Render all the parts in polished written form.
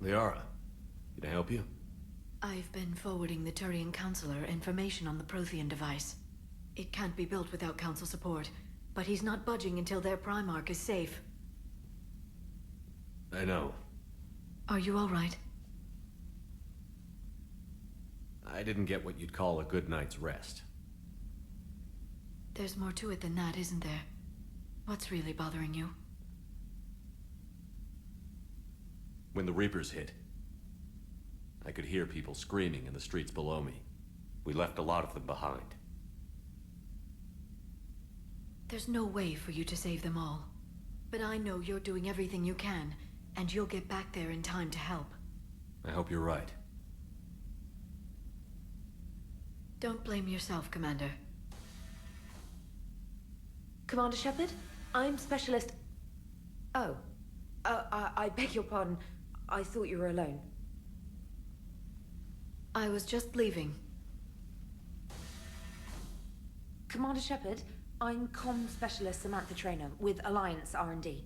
Liara, can I help you? I've been forwarding the Turian Counselor information on the Prothean device. It can't be built without Council support, but he's not budging until their Primarch is safe. I know. Are you all right? I didn't get what you'd call a good night's rest. There's more to it than that, isn't there? What's really bothering you? When the Reapers hit, I could hear people screaming in the streets below me. We left a lot of them behind. There's no way for you to save them all. But I know you're doing everything you can, and you'll get back there in time to help. I hope you're right. Don't blame yourself, Commander. Commander Shepard, I'm Specialist... Oh. I beg your pardon. I thought you were alone. I was just leaving. Commander Shepard, I'm Comm Specialist Samantha Traynor with Alliance R&D.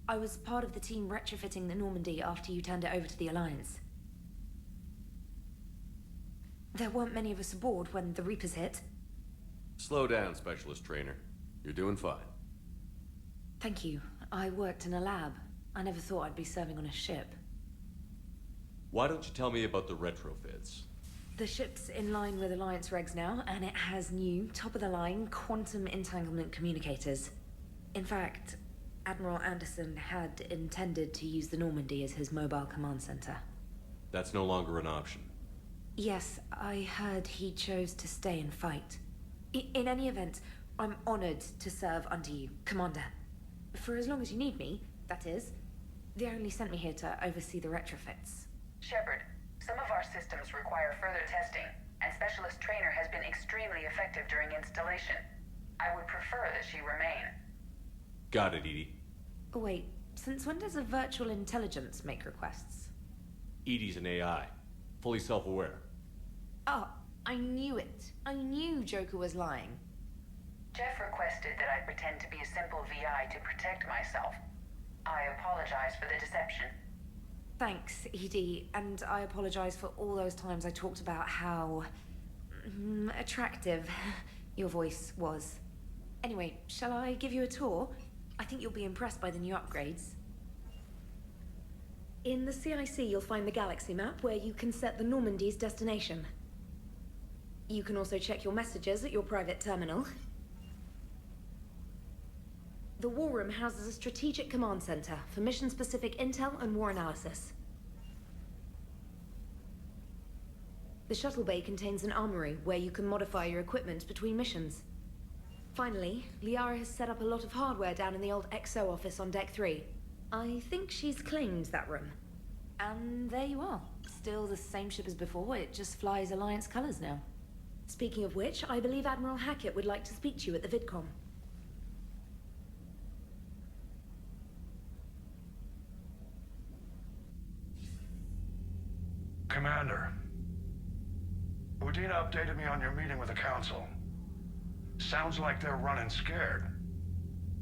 I was part of the team retrofitting the Normandy after you turned it over to the Alliance. There weren't many of us aboard when the Reapers hit. Slow down, Specialist Trainer. You're doing fine. Thank you. I worked in a lab. I never thought I'd be serving on a ship. Why don't you tell me about the retrofits? The ship's in line with Alliance regs now, and it has new, top-of-the-line, quantum entanglement communicators. In fact, Admiral Anderson had intended to use the Normandy as his mobile command center. That's no longer an option. Yes, I heard he chose to stay and fight. In any event, I'm honored to serve under you, Commander. For as long as you need me, that is. They only sent me here to oversee the retrofits. Shepard, some of our systems require further testing, and Specialist Trainer has been extremely effective during installation. I would prefer that she remain. Got it, Edie. Oh, wait, since when does a virtual intelligence make requests? Edie's an AI. Fully self-aware. Oh, I knew it. I knew Joker was lying. Jeff requested that I pretend to be a simple VI to protect myself. I apologize for the deception. Thanks, Edie, and I apologize for all those times I talked about how... attractive your voice was. Anyway, shall I give you a tour? I think you'll be impressed by the new upgrades. In the CIC, you'll find the galaxy map where you can set the Normandy's destination. You can also check your messages at your private terminal. The War Room houses a strategic command center for mission-specific intel and war analysis. The shuttle bay contains an armory where you can modify your equipment between missions. Finally, Liara has set up a lot of hardware down in the old XO office on Deck 3. I think she's claimed that room. And there you are. Still the same ship as before, it just flies Alliance colors now. Speaking of which, I believe Admiral Hackett would like to speak to you at the VidCom. Commander, Udina updated me on your meeting with the Council. Sounds like they're running scared.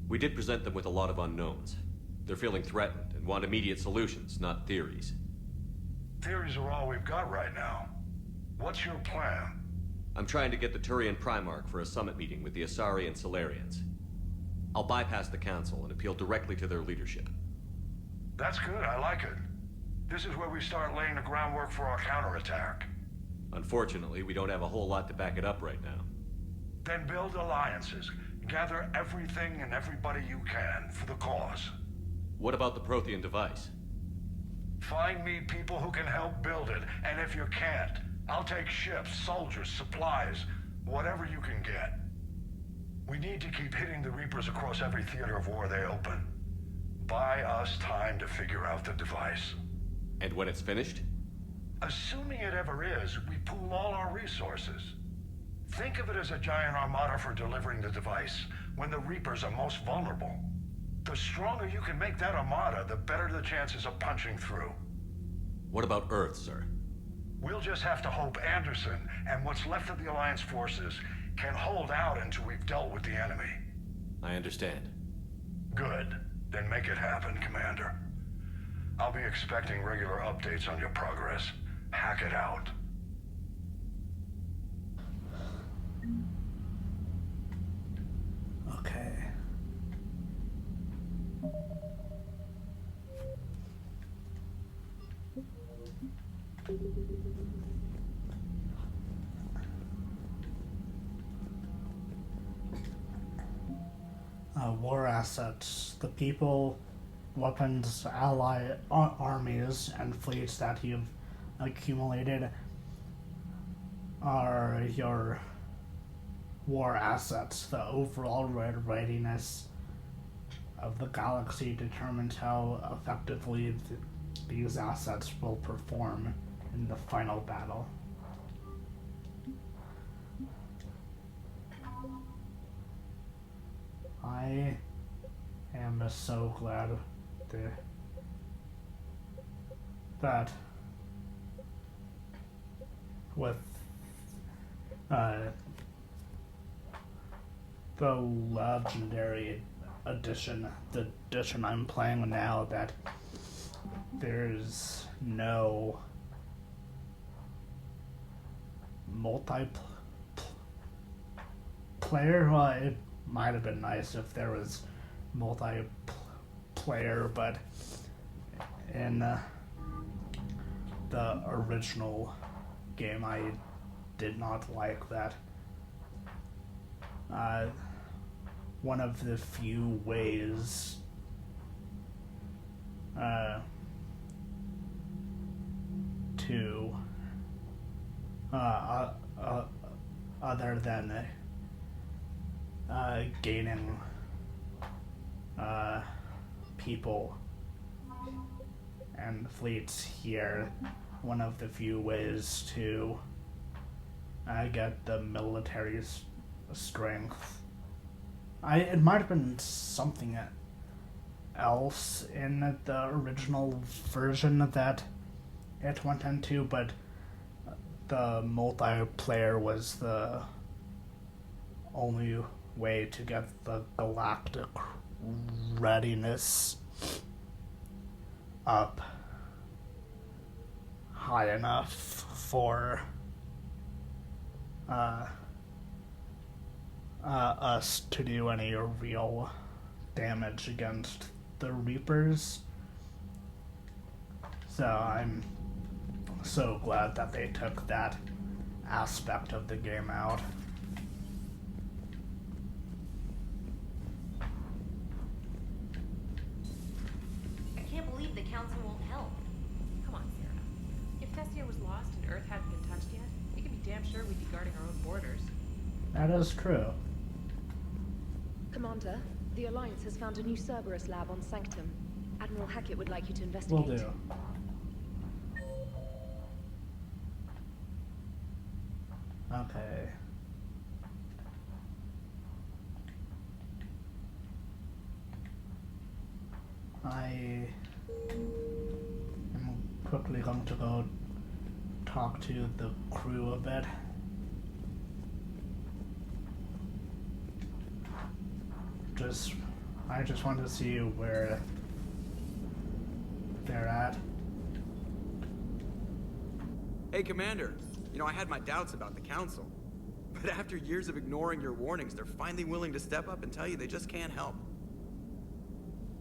We did present them with a lot of unknowns. They're feeling threatened and want immediate solutions, not theories. Theories are all we've got right now. What's your plan? I'm trying to get the Turian Primarch for a summit meeting with the Asari and Solarians. I'll bypass the Council and appeal directly to their leadership. That's good, I like it. This is where we start laying the groundwork for our counterattack. Unfortunately, we don't have a whole lot to back it up right now. Then build alliances. Gather everything and everybody you can for the cause. What about the Prothean device? Find me people who can help build it, and if you can't, I'll take ships, soldiers, supplies, whatever you can get. We need to keep hitting the Reapers across every theater of war they open. Buy us time to figure out the device. And when it's finished? Assuming it ever is, we pool all our resources. Think of it as a giant armada for delivering the device, when the Reapers are most vulnerable. The stronger you can make that armada, the better the chances of punching through. What about Earth, sir? We'll just have to hope Anderson, and what's left of the Alliance forces, can hold out until we've dealt with the enemy. I understand. Good. Then make it happen, Commander. I'll be expecting regular updates on your progress. Hack it out. Okay. War assets. The people, weapons, ally armies, and fleets that you've accumulated are your war assets. The overall readiness of the galaxy determines how effectively these assets will perform in the final battle. I am so glad that with the legendary edition, the edition I'm playing now, that there's no multiplayer. Well, it might have been nice if there was multiplayer, but in the original game, I did not like that. One of the few ways to other than gaining people and fleets here, one of the few ways to get the military strength. It might have been something else in the original version that it went into, but the multiplayer was the only way to get the galactic readiness up high enough for us to do any real damage against the Reapers. So I'm so glad that they took that aspect of the game out. I can't believe the council won't help. Come on, Sarah. If Thessia was lost and Earth hadn't been touched yet, we could be damn sure we'd be guarding our own borders. That is true. Commander, the Alliance has found a new Cerberus lab on Sanctum. Admiral Hackett would like you to investigate. Will do. Okay. I am quickly going to go talk to the crew a bit. I just want to see where they're at. Hey, Commander. You know, I had my doubts about the Council. But after years of ignoring your warnings, they're finally willing to step up and tell you they just can't help.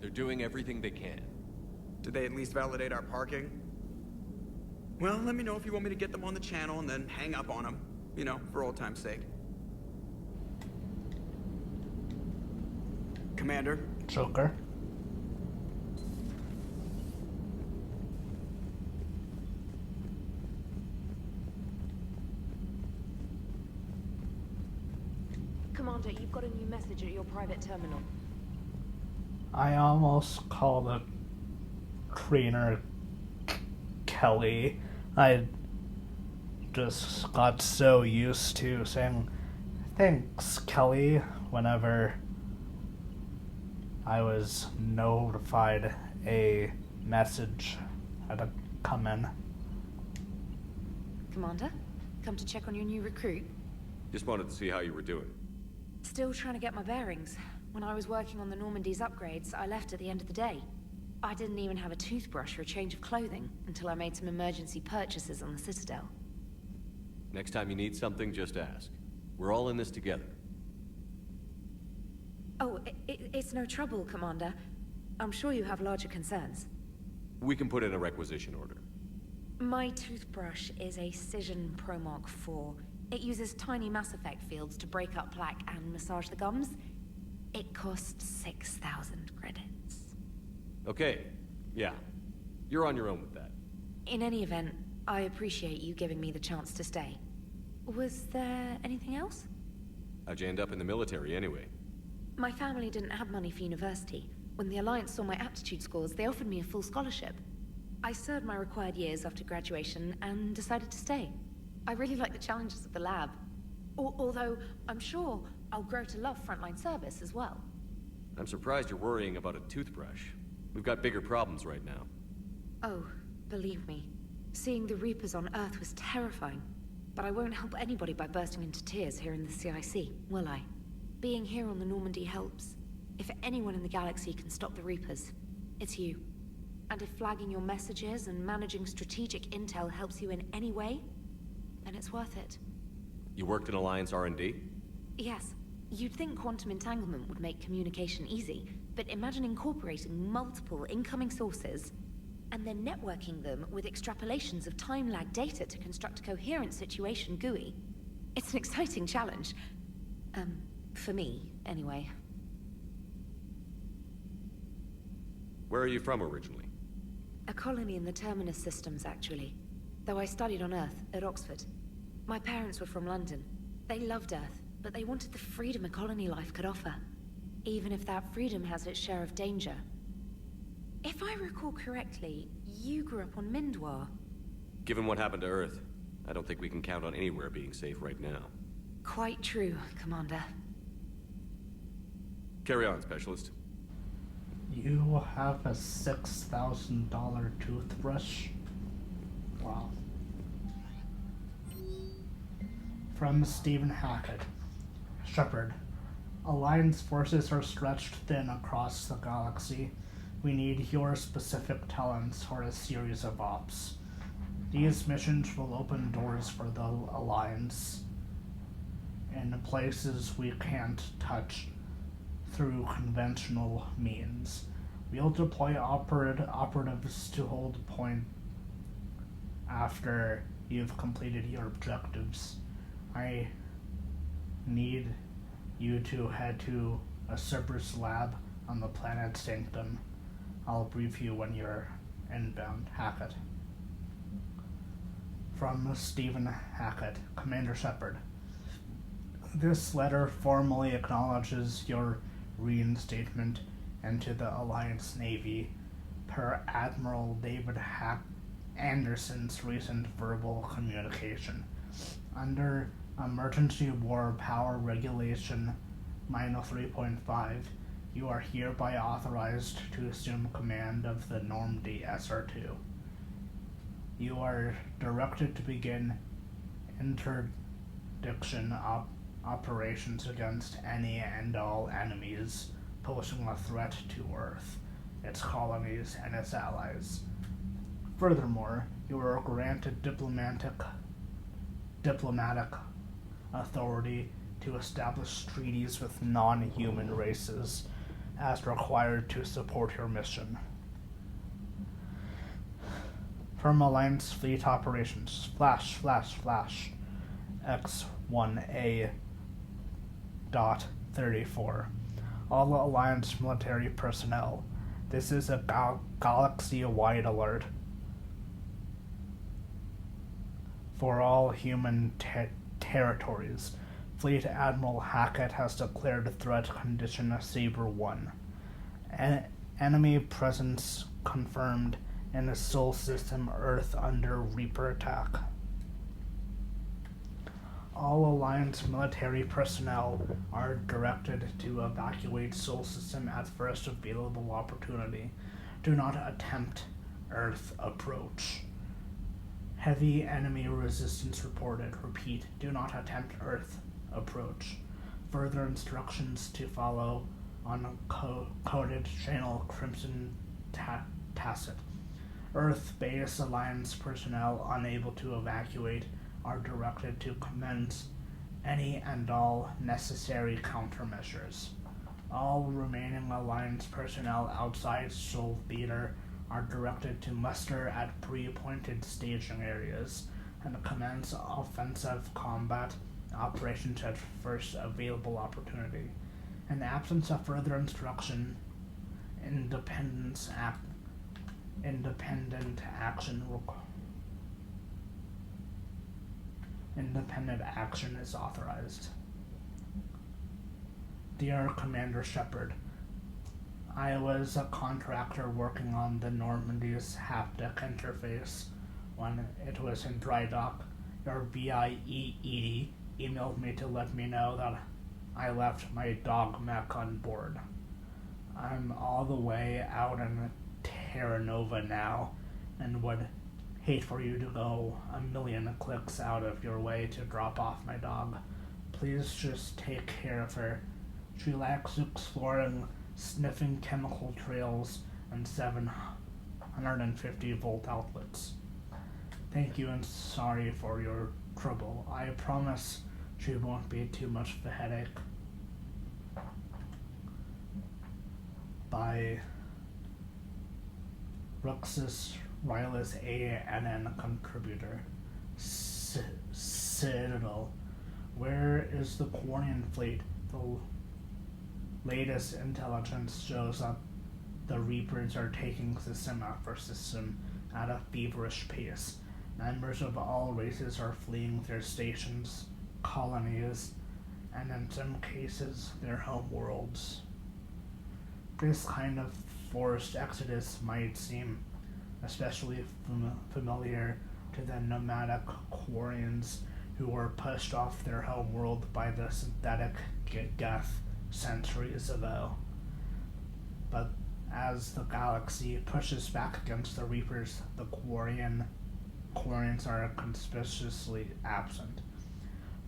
They're doing everything they can. Did they at least validate our parking? Well, let me know if you want me to get them on the channel and then hang up on them. You know, for old time's sake. Commander? Joker. Commander, you've got a new message at your private terminal. I almost called the trainer Kelly. I just got so used to saying thanks, Kelly, whenever I was notified a message had come in. Commander, come to check on your new recruit. Just wanted to see how you were doing. Still trying to get my bearings. When I was working on the Normandy's upgrades, I left at the end of the day. I didn't even have a toothbrush or a change of clothing until I made some emergency purchases on the Citadel. Next time you need something, just ask. We're all in this together. Oh, it's no trouble, Commander. I'm sure you have larger concerns. We can put in a requisition order. My toothbrush is a Cision Pro Mark IV. It uses tiny Mass Effect fields to break up plaque and massage the gums. It costs 6,000 credits. Okay, yeah. You're on your own with that. In any event, I appreciate you giving me the chance to stay. Was there anything else? How'd you end up in the military anyway? My family didn't have money for university. When the Alliance saw my aptitude scores, they offered me a full scholarship. I served my required years after graduation and decided to stay. I really like the challenges of the lab. Although, I'm sure I'll grow to love frontline service as well. I'm surprised you're worrying about a toothbrush. We've got bigger problems right now. Oh, believe me. Seeing the Reapers on Earth was terrifying. But I won't help anybody by bursting into tears here in the CIC, will I? Being here on the Normandy helps. If anyone in the galaxy can stop the Reapers, it's you. And if flagging your messages and managing strategic intel helps you in any way, then it's worth it. You worked in Alliance R&D? Yes. You'd think quantum entanglement would make communication easy, but imagine incorporating multiple incoming sources and then networking them with extrapolations of time-lag data to construct a coherent situation GUI. It's an exciting challenge. For me, anyway. Where are you from originally? A colony in the Terminus systems, actually. Though I studied on Earth, at Oxford. My parents were from London. They loved Earth, but they wanted the freedom a colony life could offer. Even if that freedom has its share of danger. If I recall correctly, you grew up on Mindwar. Given what happened to Earth, I don't think we can count on anywhere being safe right now. Quite true, Commander. Carry on, Specialist. You have a $6,000 toothbrush? Wow. From Stephen Hackett. Shepard. Alliance forces are stretched thin across the galaxy. We need your specific talents for a series of ops. These missions will open doors for the Alliance in places we can't touch through conventional means. We'll deploy operatives to hold point after you've completed your objectives. I need you to head to a Cerberus lab on the planet Sanctum. I'll brief you when you're inbound. Hackett. From Stephen Hackett, Commander Shepard. This letter formally acknowledges your reinstatement into the Alliance Navy per Admiral David Anderson's recent verbal communication. Under Emergency War Power Regulation Minus 3.5, you are hereby authorized to assume command of the Normandy SR-2. You are directed to begin interdiction operations against any and all enemies posing a threat to Earth, its colonies, and its allies. Furthermore, you are granted diplomatic authority to establish treaties with non-human races as required to support your mission. From Alliance Fleet Operations, flash, X1A dot 34. All Alliance military personnel. This is a galaxy-wide alert for all human territories. Fleet Admiral Hackett has declared threat condition Saber 1. Enemy presence confirmed in the Sol system Earth under Reaper attack. All Alliance military personnel are directed to evacuate Sol system at first available opportunity. Do not attempt Earth approach. Heavy enemy resistance reported. Repeat, do not attempt Earth approach. Further instructions to follow on coded channel Crimson tacit. Earth base Alliance personnel unable to evacuate are directed to commence any and all necessary countermeasures. All remaining Alliance personnel outside Soul Theater are directed to muster at pre-appointed staging areas and commence offensive combat operations at first available opportunity. In absence of further instruction, independent action is authorized. Dear Commander Shepard, I was a contractor working on the Normandy's haptic interface when it was in dry dock. Your VIE emailed me to let me know that I left my dog mech on board. I'm all the way out in Terra Nova now, and would hate for you to go a million clicks out of your way to drop off my dog. Please just take care of her. She likes exploring, sniffing chemical trails, and 750-volt outlets. Thank you and sorry for your trouble. I promise she won't be too much of a headache. By Ruxus Rylus ANN contributor. Citadel. Where is the Quarian fleet? The latest intelligence shows that the Reapers are taking system after system at a feverish pace. Members of all races are fleeing their stations, colonies, and in some cases, their home worlds. This kind of forced exodus might seem especially familiar to the nomadic Quarians who were pushed off their home world by the synthetic Geth centuries ago. But as the galaxy pushes back against the Reapers, the Quarians are conspicuously absent.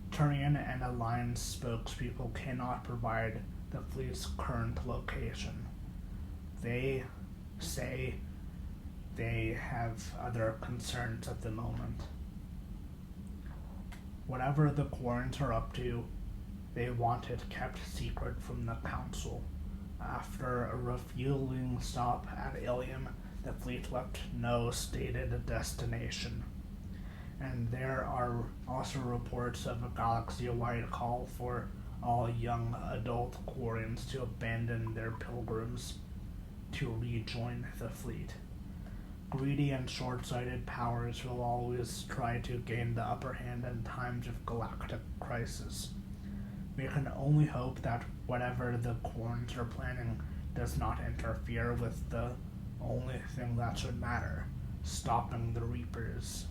Turian and Alliance spokespeople cannot provide the fleet's current location. They say they have other concerns at the moment. Whatever the Quarians are up to, they want it kept secret from the Council. After a refueling stop at Ilium, the fleet left no stated destination. And there are also reports of a galaxy-wide call for all young adult Quarians to abandon their pilgrims to rejoin the fleet. Greedy and short-sighted powers will always try to gain the upper hand in times of galactic crisis. We can only hope that whatever the Quarians are planning does not interfere with the only thing that should matter, stopping the Reapers.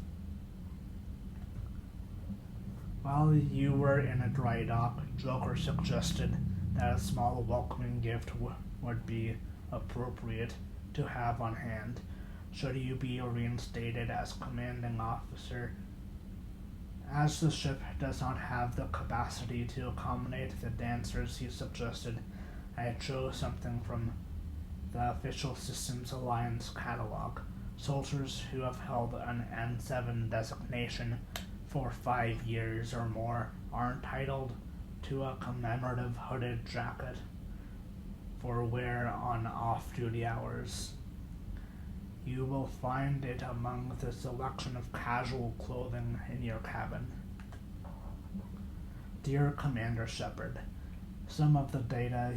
While you were in a dry dock, Joker suggested that a small welcoming gift would be appropriate to have on hand, should you be reinstated as commanding officer. As the ship does not have the capacity to accommodate the dancers he suggested, I chose something from the Official Systems Alliance catalog. Soldiers who have held an N7 designation for 5 years or more are entitled to a commemorative hooded jacket for wear on off-duty hours. You will find it among the selection of casual clothing in your cabin. Dear Commander Shepard, some of the data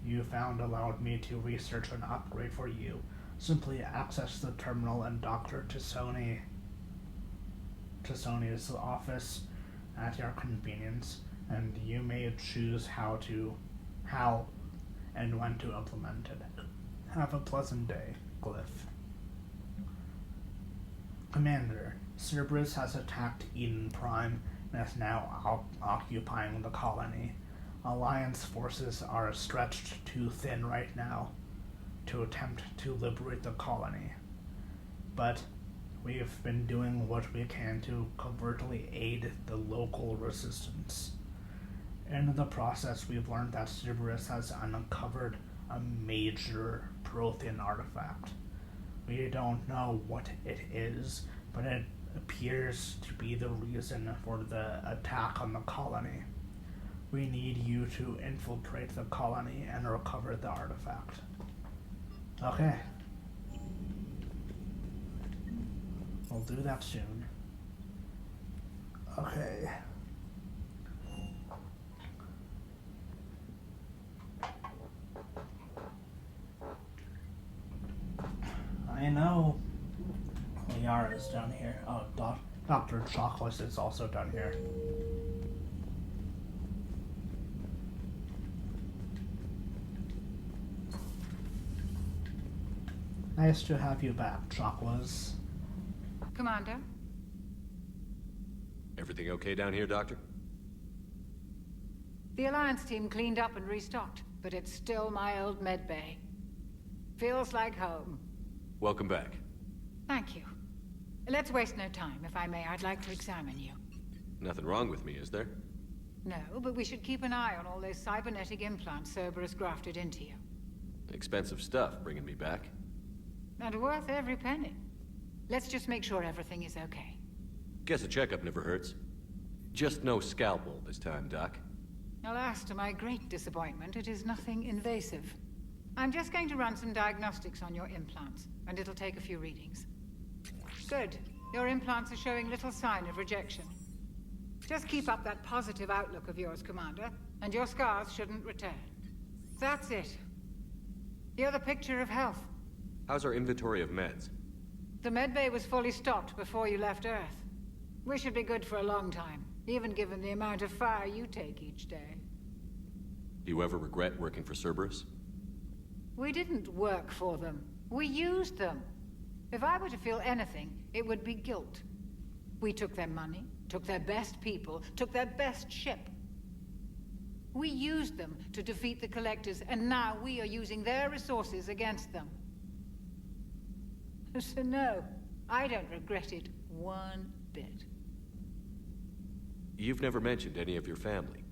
you found allowed me to research an upgrade for you. Simply access the terminal and Dr. Tassoni's office at your convenience, and you may choose how and when to implement it. Have a pleasant day, Glyph. Commander, Cerberus has attacked Eden Prime and is now occupying the colony. Alliance forces are stretched too thin right now to attempt to liberate the colony. But we've been doing what we can to covertly aid the local resistance. In the process, we've learned that Cerberus has uncovered a major Prothean artifact. We don't know what it is, but it appears to be the reason for the attack on the colony. We need you to infiltrate the colony and recover the artifact. Okay. We'll do that soon. Okay. I know Liara is down here. Oh, Dr. Chocolate is also down here. Nice to have you back, Chocolates. Commander? Everything okay down here, Doctor? The Alliance team cleaned up and restocked, but it's still my old medbay. Feels like home. Welcome back. Thank you. Let's waste no time. If I may, I'd like to examine you. Nothing wrong with me, is there? No, but we should keep an eye on all those cybernetic implants Cerberus grafted into you. Expensive stuff bringing me back. And worth every penny. Let's just make sure everything is okay. Guess a checkup never hurts. Just no scalpel this time, Doc. Alas, to my great disappointment, it is nothing invasive. I'm just going to run some diagnostics on your implants, and it'll take a few readings. Good. Your implants are showing little sign of rejection. Just keep up that positive outlook of yours, Commander, and your scars shouldn't return. That's it. You're the picture of health. How's our inventory of meds? The medbay was fully stocked before you left Earth. We should be good for a long time, even given the amount of fire you take each day. Do you ever regret working for Cerberus? We didn't work for them. We used them. If I were to feel anything, it would be guilt. We took their money, took their best people, took their best ship. We used them to defeat the Collectors, and now we are using their resources against them. So no, I don't regret it one bit. You've never mentioned any of your family.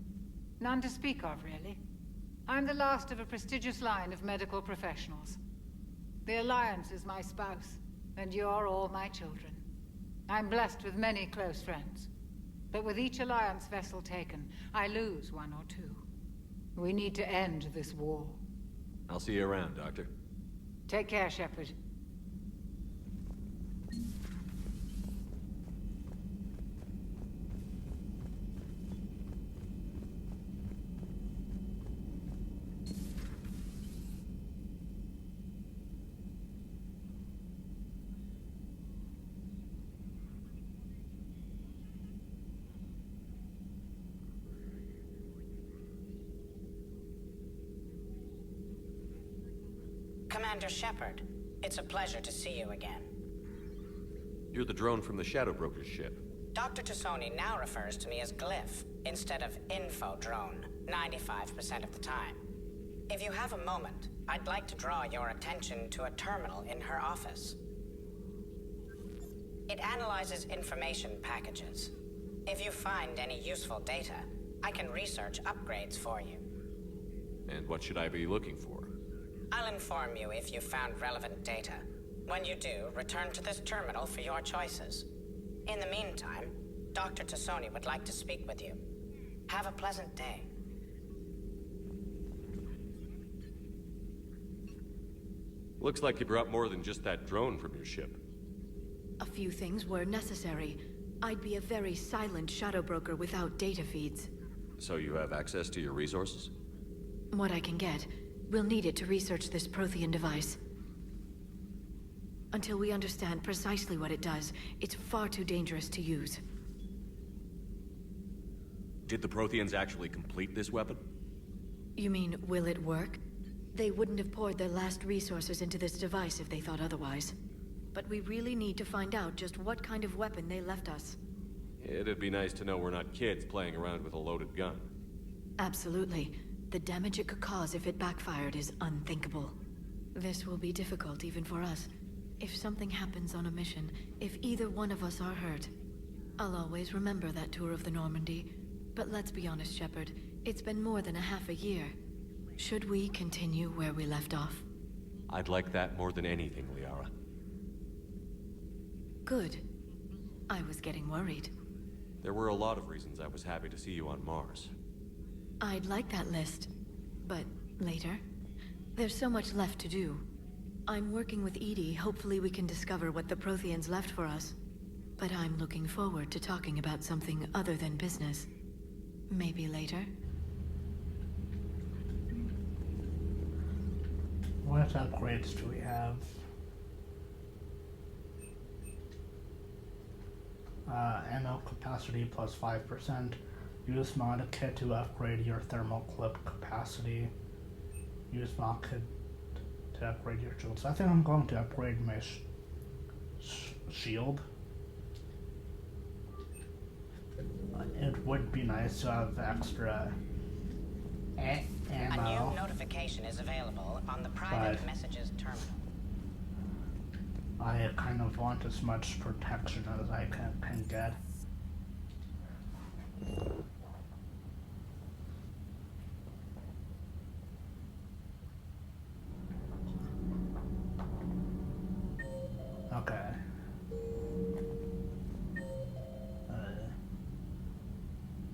None to speak of, really. I'm the last of a prestigious line of medical professionals. The Alliance is my spouse, and you're all my children. I'm blessed with many close friends. But with each Alliance vessel taken, I lose one or two. We need to end this war. I'll see you around, Doctor. Take care, Shepard. Commander Shepard, it's a pleasure to see you again. You're the drone from the Shadow Broker's ship. Dr. Tassoni now refers to me as Glyph instead of Info Drone, 95% of the time. If you have a moment, I'd like to draw your attention to a terminal in her office. It analyzes information packages. If you find any useful data, I can research upgrades for you. And what should I be looking for? I'll inform you if you've found relevant data. When you do, return to this terminal for your choices. In the meantime, Dr. Tassoni would like to speak with you. Have a pleasant day. Looks like you brought more than just that drone from your ship. A few things were necessary. I'd be a very silent shadow broker without data feeds. So you have access to your resources? What I can get. We'll need it to research this Prothean device. Until we understand precisely what it does, it's far too dangerous to use. Did the Protheans actually complete this weapon? You mean, will it work? They wouldn't have poured their last resources into this device if they thought otherwise. But we really need to find out just what kind of weapon they left us. It'd be nice to know we're not kids playing around with a loaded gun. Absolutely. The damage it could cause if it backfired is unthinkable. This will be difficult even for us. If something happens on a mission, if either one of us are hurt, I'll always remember that tour of the Normandy. But let's be honest, Shepard, it's been more than a half a year. Should we continue where we left off? I'd like that more than anything, Liara. Good. I was getting worried. There were a lot of reasons I was happy to see you on Mars. I'd like that list, but later. There's so much left to do. I'm working with Edie. Hopefully we can discover what the Protheans left for us. But I'm looking forward to talking about something other than business. Maybe later? What upgrades do we have? Ammo capacity plus 5%. Use mod kit to upgrade your thermal clip capacity. Use mod kit to upgrade your shield. So I think I'm going to upgrade my shield. It would be nice to have extra ammo. A new notification is available on the private messages terminal. I kind of want as much protection as I can get. Okay.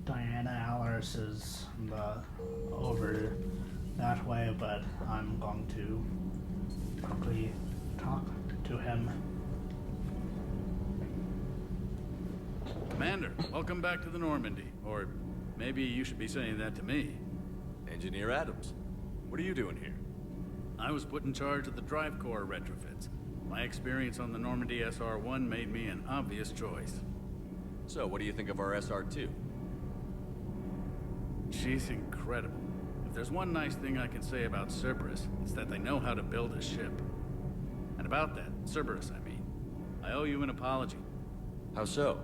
Diana Allers is over that way, but I'm going to quickly talk to him. Commander, welcome back to the Normandy. Or maybe you should be saying that to me. Engineer Adams, what are you doing here? I was put in charge of the drive core retrofits. My experience on the Normandy SR-1 made me an obvious choice. So, what do you think of our SR-2? She's incredible. If there's one nice thing I can say about Cerberus, it's that they know how to build a ship. And about that, Cerberus, I mean, I owe you an apology. How so?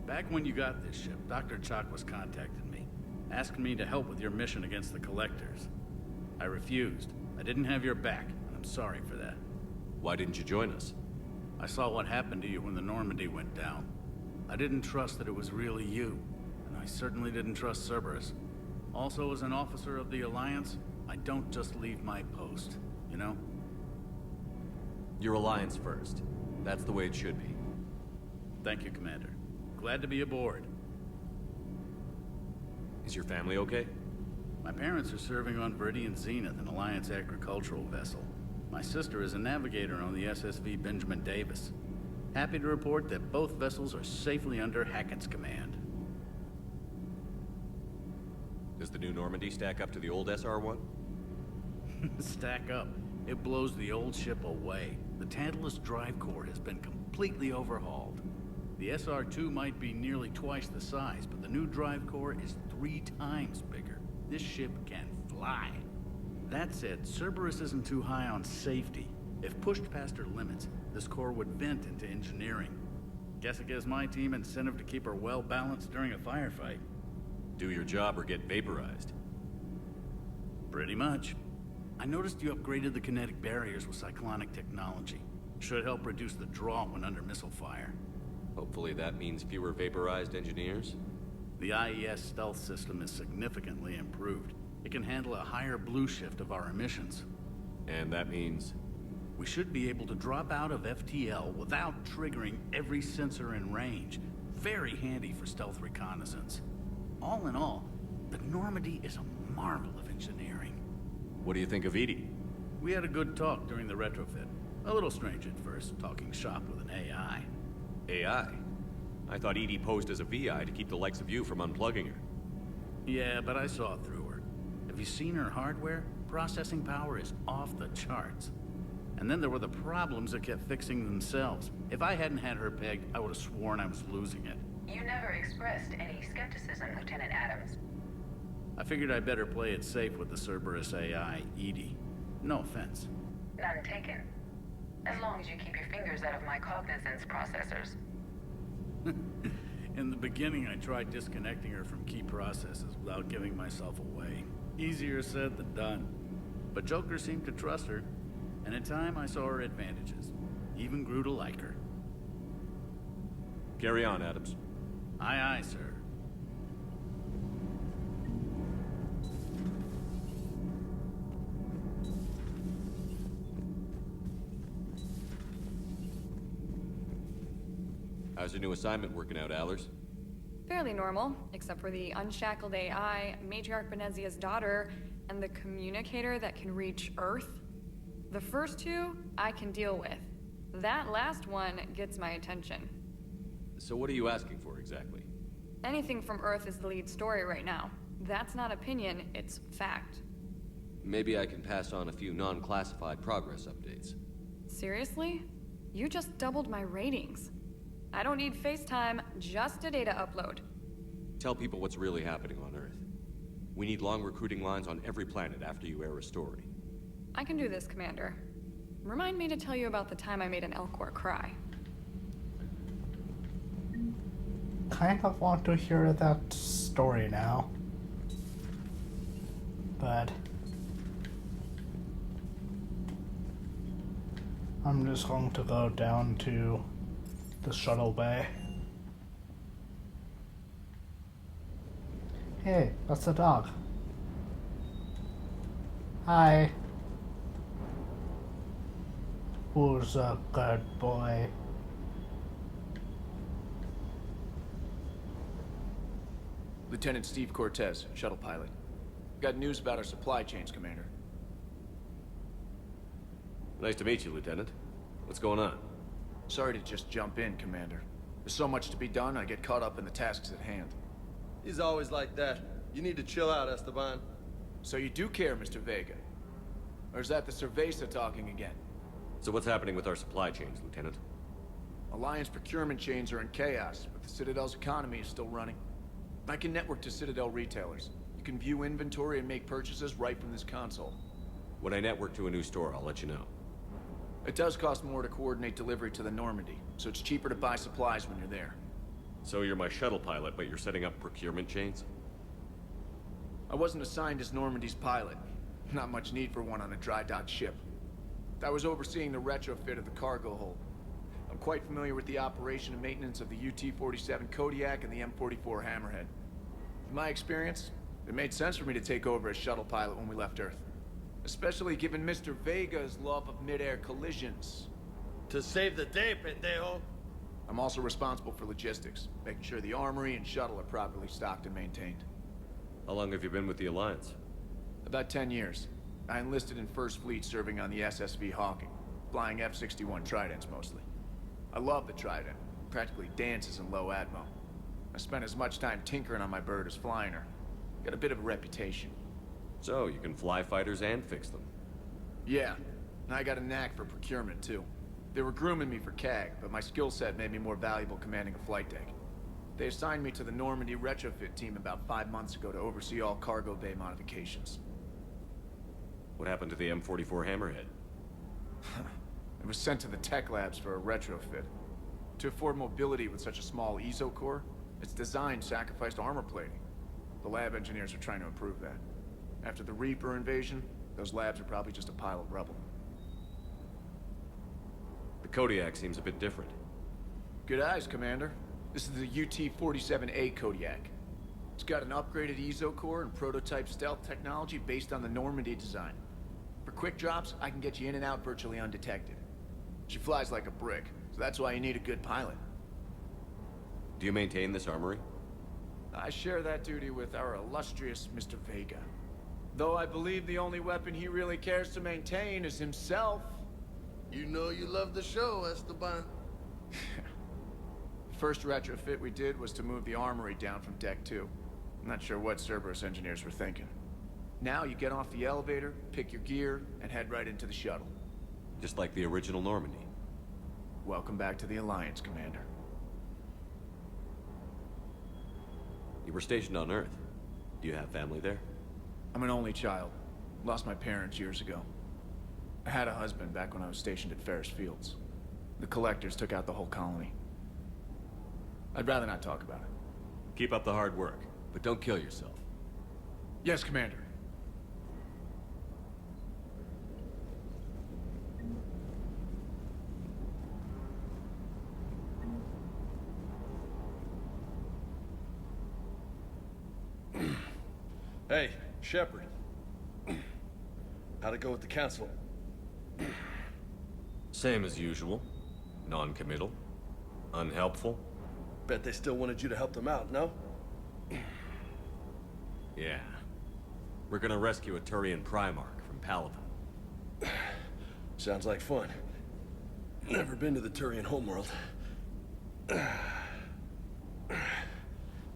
Back when you got this ship, Dr. Chakwas contacted me, asking me to help with your mission against the Collectors. I refused. I didn't have your back, and I'm sorry for that. Why didn't you join us? I saw what happened to you when the Normandy went down. I didn't trust that it was really you, and I certainly didn't trust Cerberus. Also, as an officer of the Alliance, I don't just leave my post, you know? Your Alliance first. That's the way it should be. Thank you, Commander. Glad to be aboard. Is your family okay? My parents are serving on Viridian Zenith, an Alliance agricultural vessel. My sister is a navigator on the SSV Benjamin Davis. Happy to report that both vessels are safely under Hackett's command. Does the new Normandy stack up to the old SR-1? Stack up. It blows the old ship away. The Tantalus drive core has been completely overhauled. The SR-2 might be nearly twice the size, but the new drive core is 3 times bigger. This ship can fly. That said, Cerberus isn't too high on safety. If pushed past her limits, this core would vent into engineering. Guess it gives my team incentive to keep her well balanced during a firefight. Do your job or get vaporized. Pretty much. I noticed you upgraded the kinetic barriers with cyclonic technology. Should help reduce the draw when under missile fire. Hopefully that means fewer vaporized engineers? The IES stealth system is significantly improved. It can handle a higher blue shift of our emissions. And that means? We should be able to drop out of FTL without triggering every sensor in range. Very handy for stealth reconnaissance. All in all, the Normandy is a marvel of engineering. What do you think of Edie? We had a good talk during the retrofit. A little strange at first, talking shop with an AI. AI? I thought Edie posed as a VI to keep the likes of you from unplugging her. Yeah, but I saw through her. Have you seen her hardware? Processing power is off the charts. And then there were the problems that kept fixing themselves. If I hadn't had her pegged, I would have sworn I was losing it. You never expressed any skepticism, Lieutenant Adams. I figured I'd better play it safe with the Cerberus AI, Edie. No offense. None taken. As long as you keep your fingers out of my cognizance processors. In the beginning, I tried disconnecting her from key processes without giving myself away. Easier said than done. But Joker seemed to trust her, and in time I saw her advantages. Even grew to like her. Carry on, Adams. Aye, aye, sir. How's your new assignment working out, Allers? Fairly normal, except for the unshackled AI, Matriarch Benezia's daughter, and the communicator that can reach Earth. The first two, I can deal with. That last one gets my attention. So what are you asking for, exactly? Anything from Earth is the lead story right now. That's not opinion, it's fact. Maybe I can pass on a few non-classified progress updates. Seriously? You just doubled my ratings. I don't need FaceTime, just a data upload. Tell people what's really happening on Earth. We need long recruiting lines on every planet after you air a story. I can do this, Commander. Remind me to tell you about the time I made an Elcor cry. Kind of want to hear that story now. But I'm just going to go down to the shuttle bay. Hey, that's a dog. Hi. Who's a good boy? Lieutenant Steve Cortez, shuttle pilot. Got news about our supply chains, Commander. Nice to meet you, Lieutenant. What's going on? Sorry to just jump in, Commander. There's so much to be done, I get caught up in the tasks at hand. He's always like that. You need to chill out, Esteban. So you do care, Mr. Vega? Or is that the Cerveza talking again? So what's happening with our supply chains, Lieutenant? Alliance procurement chains are in chaos, but the Citadel's economy is still running. I can network to Citadel retailers. You can view inventory and make purchases right from this console. When I network to a new store, I'll let you know. It does cost more to coordinate delivery to the Normandy, so it's cheaper to buy supplies when you're there. So you're my shuttle pilot, but you're setting up procurement chains? I wasn't assigned as Normandy's pilot. Not much need for one on a dry dock ship. I was overseeing the retrofit of the cargo hold. I'm quite familiar with the operation and maintenance of the UT-47 Kodiak and the M44 Hammerhead. In my experience, it made sense for me to take over as shuttle pilot when we left Earth. Especially given Mr. Vega's love of mid-air collisions. To save the day, pendejo. I'm also responsible for logistics, making sure the armory and shuttle are properly stocked and maintained. How long have you been with the Alliance? About 10 years. I enlisted in First Fleet serving on the SSV Hawking, flying F-61 Tridents mostly. I love the Trident, practically dances in low atmo. I spent as much time tinkering on my bird as flying her. Got a bit of a reputation. So, you can fly fighters and fix them? Yeah, and I got a knack for procurement too. They were grooming me for CAG, but my skill set made me more valuable commanding a flight deck. They assigned me to the Normandy retrofit team about 5 months ago to oversee all cargo bay modifications. What happened to the M44 Hammerhead? It was sent to the tech labs for a retrofit. To afford mobility with such a small ESO core, its design sacrificed armor plating. The lab engineers are trying to improve that. After the Reaper invasion, those labs are probably just a pile of rubble. The Kodiak seems a bit different. Good eyes, Commander. This is the UT-47A Kodiak. It's got an upgraded ESO core and prototype stealth technology based on the Normandy design. For quick drops, I can get you in and out virtually undetected. She flies like a brick, so that's why you need a good pilot. Do you maintain this armory? I share that duty with our illustrious Mr. Vega. Though I believe the only weapon he really cares to maintain is himself. You know you love the show, Esteban. The first retrofit we did was to move the armory down from Deck 2. I'm not sure what Cerberus engineers were thinking. Now you get off the elevator, pick your gear, and head right into the shuttle. Just like the original Normandy. Welcome back to the Alliance, Commander. You were stationed on Earth. Do you have family there? I'm an only child. Lost my parents years ago. I had a husband back when I was stationed at Ferris Fields. The Collectors took out the whole colony. I'd rather not talk about it. Keep up the hard work, but don't kill yourself. Yes, Commander. Hey, Shepard. How'd it go with the council? Same as usual. Non-committal. Unhelpful? Bet they still wanted you to help them out, no? Yeah. We're gonna rescue a Turian Primarch from Palaven. Sounds like fun. Never been to the Turian homeworld.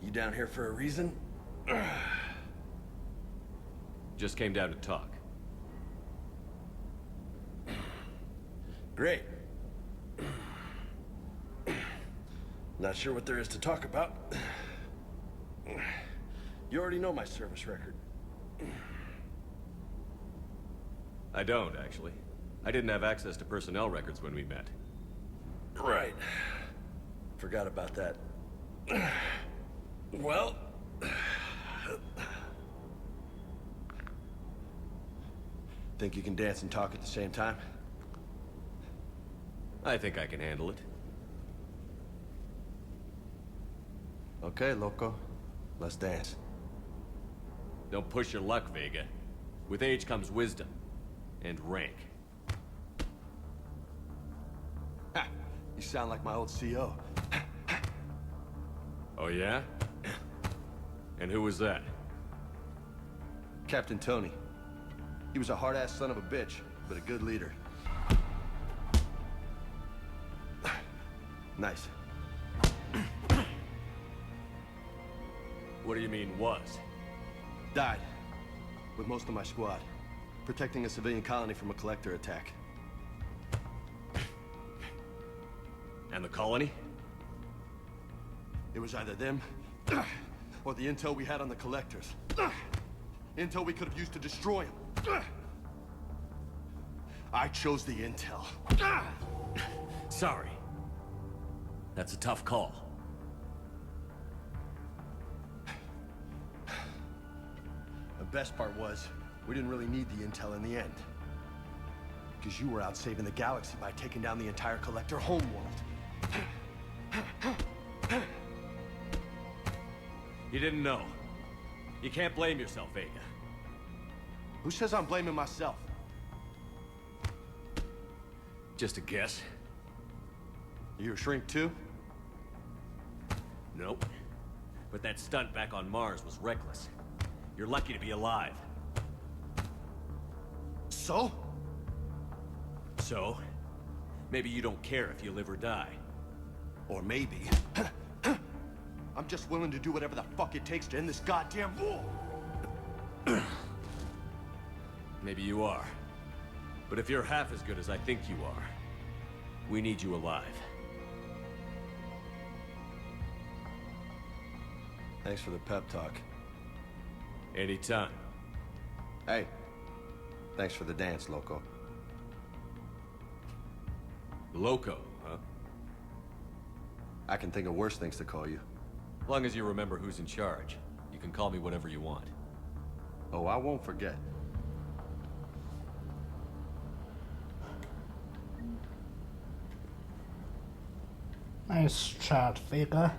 You down here for a reason? Just came down to talk. Great. Not sure what there is to talk about. You already know my service record. I don't, actually. I didn't have access to personnel records when we met. Right. Forgot about that. Well... Think you can dance and talk at the same time? I think I can handle it. Okay, loco. Let's dance. Don't push your luck, Vega. With age comes wisdom. And rank. Ha! You sound like my old CO. Oh, yeah? And who was that? Captain Tony. He was a hard-ass son of a bitch, but a good leader. Nice. What do you mean, was? Died. With most of my squad. Protecting a civilian colony from a collector attack. And the colony? It was either them, or the intel we had on the collectors. Intel we could have used to destroy them. I chose the intel. Sorry. That's a tough call. The best part was, we didn't really need the intel in the end. Because you were out saving the galaxy by taking down the entire collector homeworld. You didn't know. You can't blame yourself, Vega. Who says I'm blaming myself? Just a guess. You a shrink too? Nope. But that stunt back on Mars was reckless. You're lucky to be alive. So? So? Maybe you don't care if you live or die. Or maybe... I'm just willing to do whatever the fuck it takes to end this goddamn war! Maybe you are. But if you're half as good as I think you are, we need you alive. Thanks for the pep talk. Anytime. Hey, thanks for the dance, Loco. Loco, huh? I can think of worse things to call you. As long as you remember who's in charge, you can call me whatever you want. Oh, I won't forget. Nice chat, Vega.